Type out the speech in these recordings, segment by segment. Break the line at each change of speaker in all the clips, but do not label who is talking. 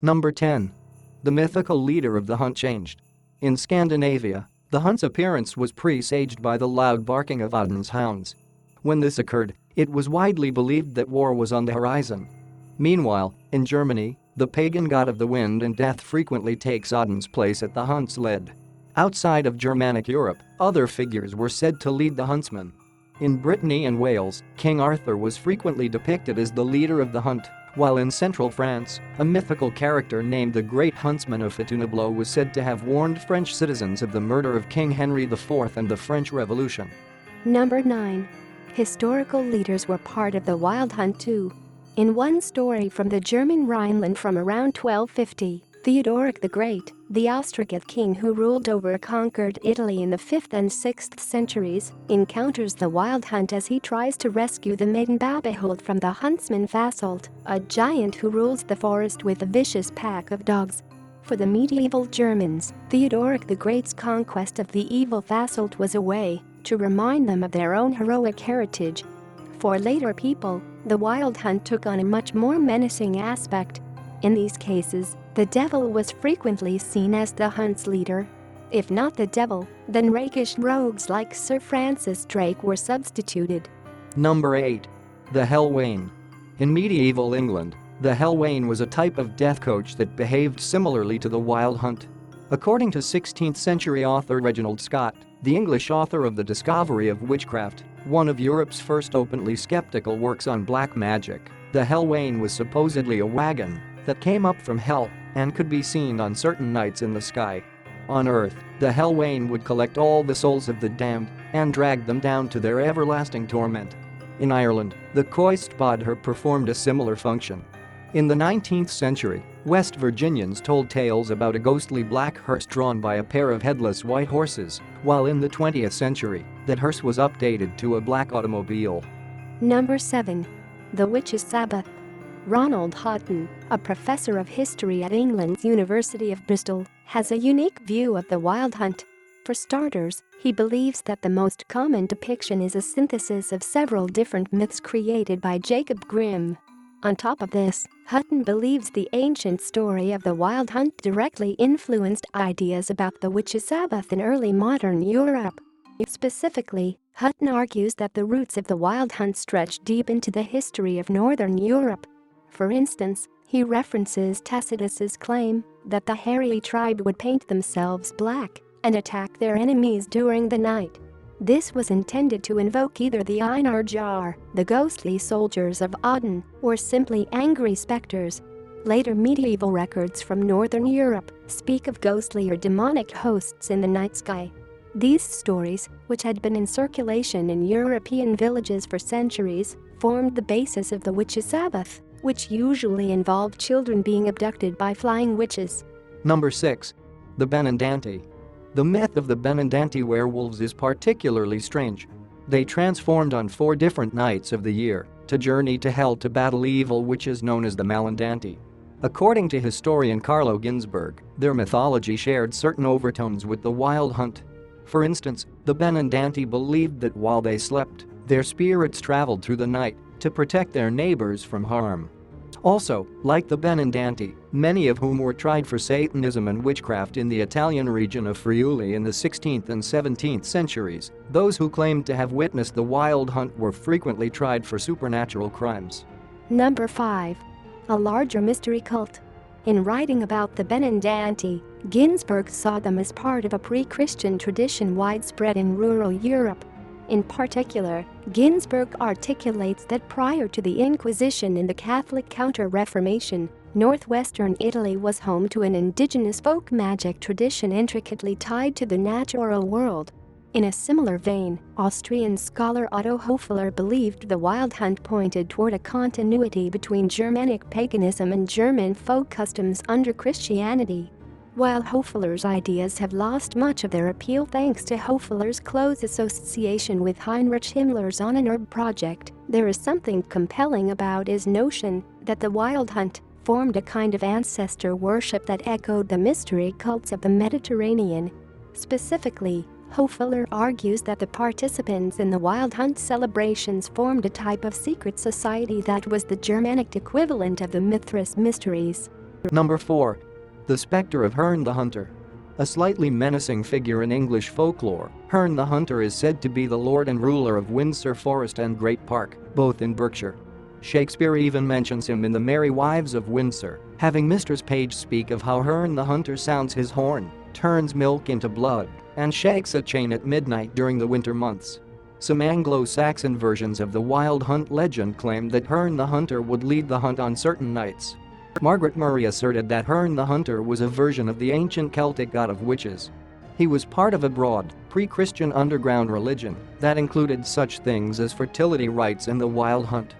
Number 10. The mythical leader of the hunt changed. In Scandinavia, the hunt's appearance was presaged by the loud barking of Odin's hounds. When this occurred, it was widely believed that war was on the horizon. Meanwhile, in Germany, the pagan god of the wind and death frequently takes Odin's place at the hunt's lead. Outside of Germanic Europe, other figures were said to lead the huntsmen. In Brittany and Wales, King Arthur was frequently depicted as the leader of the hunt, while in central France, a mythical character named the Great Huntsman of Fontainebleau was said to have warned French citizens of the murder of King Henry IV and the French Revolution.
Number 9. Historical leaders were part of the wild hunt too. In one story from the German Rhineland from around 1250, Theodoric the Great, the Ostrogothic king who ruled over conquered Italy in the 5th and 6th centuries, encounters the wild hunt as he tries to rescue the maiden Babehold from the huntsman Fasolt, a giant who rules the forest with a vicious pack of dogs. For the medieval Germans, Theodoric the Great's conquest of the evil Fasolt was a way to remind them of their own heroic heritage. For later people, the wild hunt took on a much more menacing aspect. In these cases, the devil was frequently seen as the hunt's leader. If not the devil, then rakish rogues like Sir Francis Drake were substituted.
Number 8. The Hell Wain. In medieval England, the Hell Wain was a type of death coach that behaved similarly to the wild hunt. According to 16th century author Reginald Scott, the English author of The Discovery of Witchcraft, one of Europe's first openly skeptical works on black magic, the Hell Wain was supposedly a wagon that came up from hell and could be seen on certain nights in the sky. On Earth, the Hell Wain would collect all the souls of the damned and drag them down to their everlasting torment. In Ireland, the Coist Bodher performed a similar function. In the 19th century, West Virginians told tales about a ghostly black hearse drawn by a pair of headless white horses, while in the 20th century, that hearse was updated to a black automobile.
Number 7. The Witches Sabbath. Ronald Hutton, a professor of history at England's University of Bristol, has a unique view of the wild hunt. For starters, he believes that the most common depiction is a synthesis of several different myths created by Jacob Grimm. On top of this, Hutton believes the ancient story of the wild hunt directly influenced ideas about the Witches Sabbath in early modern Europe. Specifically, Hutton argues that the roots of the wild hunt stretch deep into the history of Northern Europe. For instance, he references Tacitus's claim that the hairy tribe would paint themselves black and attack their enemies during the night. This was intended to invoke either the Einarjar, the ghostly soldiers of Odin, or simply angry specters. Later medieval records from Northern Europe speak of ghostly or demonic hosts in the night sky. These stories, which had been in circulation in European villages for centuries, formed the basis of the Witches' Sabbath, which usually involved children being abducted by flying witches.
Number 6. The Benandanti. The myth of the Benandanti werewolves is particularly strange. They transformed on 4 different nights of the year to journey to hell to battle evil witches known as the Malandanti. According to historian Carlo Ginzburg, their mythology shared certain overtones with the wild hunt. For instance, the Benandanti believed that while they slept, their spirits traveled through the night to protect their neighbors from harm. Also, like the Benandanti, many of whom were tried for Satanism and witchcraft in the Italian region of Friuli in the 16th and 17th centuries, those who claimed to have witnessed the wild hunt were frequently tried for supernatural crimes.
Number 5. A larger mystery cult. In writing about the Benandanti, Ginzburg saw them as part of a pre-Christian tradition widespread in rural Europe. In particular, Ginzburg articulates that prior to the Inquisition and the Catholic Counter-Reformation, northwestern Italy was home to an indigenous folk magic tradition intricately tied to the natural world. In a similar vein, Austrian scholar Otto Hofeler believed the wild hunt pointed toward a continuity between Germanic paganism and German folk customs under Christianity. While Hofeler's ideas have lost much of their appeal thanks to Hofeler's close association with Heinrich Himmler's Ahnenerbe project, there is something compelling about his notion that the wild hunt formed a kind of ancestor worship that echoed the mystery cults of the Mediterranean. Specifically, Hofeler argues that the participants in the wild hunt celebrations formed a type of secret society that was the Germanic equivalent of the Mithras mysteries.
Number 4. The Specter of Herne the Hunter. A slightly menacing figure in English folklore, Herne the Hunter is said to be the lord and ruler of Windsor Forest and Great Park, both in Berkshire. Shakespeare even mentions him in The Merry Wives of Windsor, having Mistress Page speak of how Herne the Hunter sounds his horn, turns milk into blood, and shakes a chain at midnight during the winter months. Some Anglo-Saxon versions of the Wild Hunt legend claim that Herne the Hunter would lead the hunt on certain nights. Margaret Murray asserted that Herne the Hunter was a version of the ancient Celtic god of witches. He was part of a broad, pre-Christian underground religion that included such things as fertility rites and the wild hunt.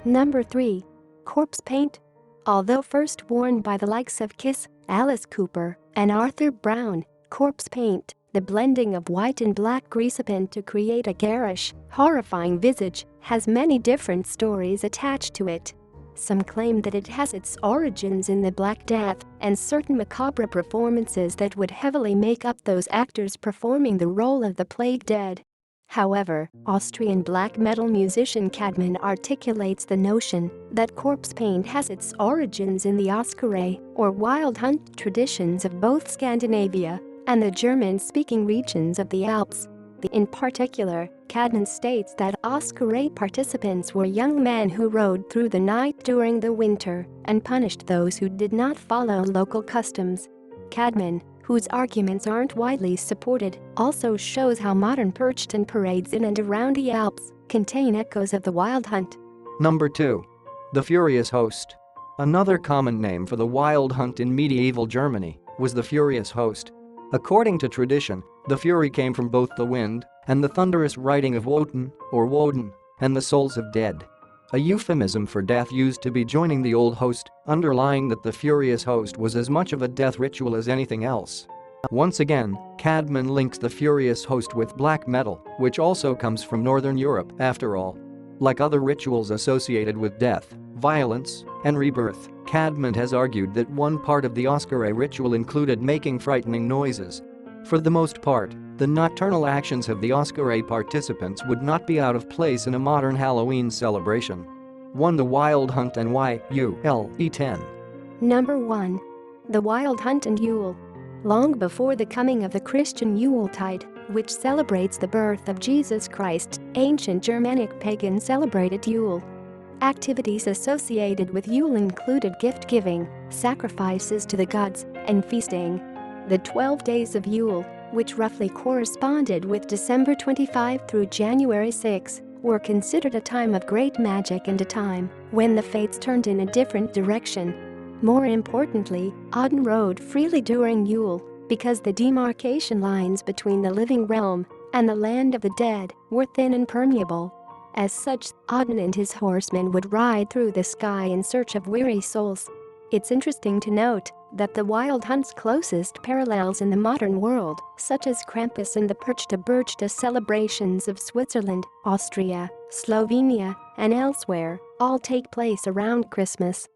Number 3. Corpse paint. Although first worn by the likes of Kiss, Alice Cooper, and Arthur Brown, corpse paint, the blending of white and black greasepaint to create a garish, horrifying visage, has many different stories attached to it. Some claim that it has its origins in the Black Death and certain macabre performances that would heavily make up those actors performing the role of the plague dead. However, Austrian black metal musician Cadman articulates the notion that corpse paint has its origins in the Oscaré, or wild hunt traditions of both Scandinavia and the German-speaking regions of the Alps. In particular, Cadman states that Oscaré participants were young men who rode through the night during the winter and punished those who did not follow local customs. Cadman, whose arguments aren't widely supported, also shows how modern Perchten parades in and around the Alps contain echoes of the wild hunt.
Number 2. The Furious Host. Another common name for the wild hunt in medieval Germany was the Furious Host. According to tradition, the Fury came from both the wind and the thunderous riding of Wotan, or Woden, and the souls of dead. A euphemism for death used to be joining the old host, underlying that the Furious Host was as much of a death ritual as anything else. Once again, Cadman links the Furious Host with black metal, which also comes from Northern Europe, after all. Like other rituals associated with death, violence, and rebirth, Cadman has argued that one part of the Oscaré ritual included making frightening noises. For the most part, the nocturnal actions of the Oscaré participants would not be out of place in a modern Halloween celebration. 1. The Wild Hunt and Yule. 10.
Number 1. The Wild Hunt and Yule. Long before the coming of the Christian Yuletide, which celebrates the birth of Jesus Christ, ancient Germanic pagans celebrated Yule. Activities associated with Yule included gift-giving, sacrifices to the gods, and feasting. The 12 days of Yule, which roughly corresponded with December 25 through January 6, were considered a time of great magic and a time when the fates turned in a different direction. More importantly, Odin rode freely during Yule because the demarcation lines between the living realm and the land of the dead were thin and permeable. As such, Odin and his horsemen would ride through the sky in search of weary souls. It's interesting to note that the wild hunt's closest parallels in the modern world, such as Krampus and the Perchta celebrations of Switzerland, Austria, Slovenia, and elsewhere, all take place around Christmas.